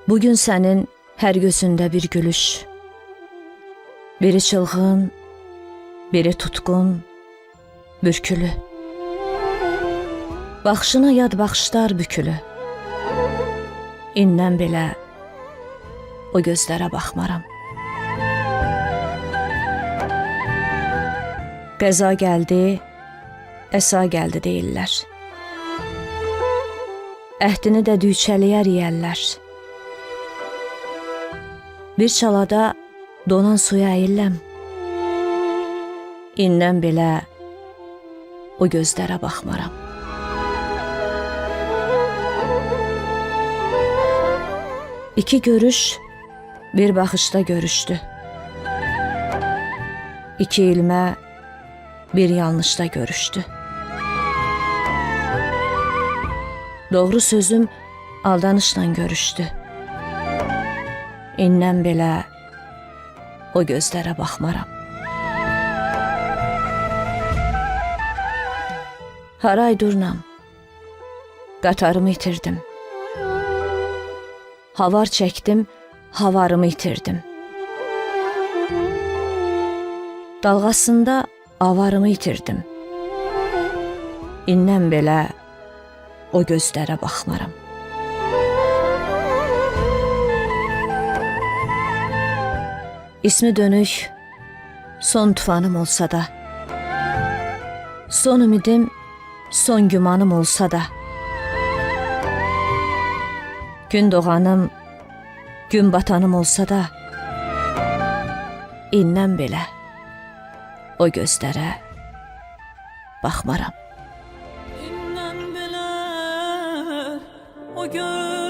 Bugün sənin hər gözündə bir gülüş. Biri çılğın, biri tutqun, bürkülü. Baxışına yad baxışlar bükülü. İndən belə o gözlərə baxmaram. Qəza gəldi, əsa gəldi deyirlər. Əhdini də düyçəliyər yeyərlər. Bir çalada donan suya əyilləm. İndən belə o gözlərə baxmaram. İki görüş bir baxışda görüşdü. İki ilmə bir yanlışda görüşdü. Doğru sözüm aldanışla görüşdü. İndən belə o gözlərə baxmaram. Haray durnam, qatarımı itirdim. Havar çəkdim, havarımı itirdim. Dalğasında avarımı itirdim. İndən belə o gözlərə baxmaram. İsmi dönük, son tufanım olsa da, son ümidim, son gümanım olsa da, gün doğanım, gün batanım olsa da, indən belə o gözlərə baxmaram. İndən belə o göz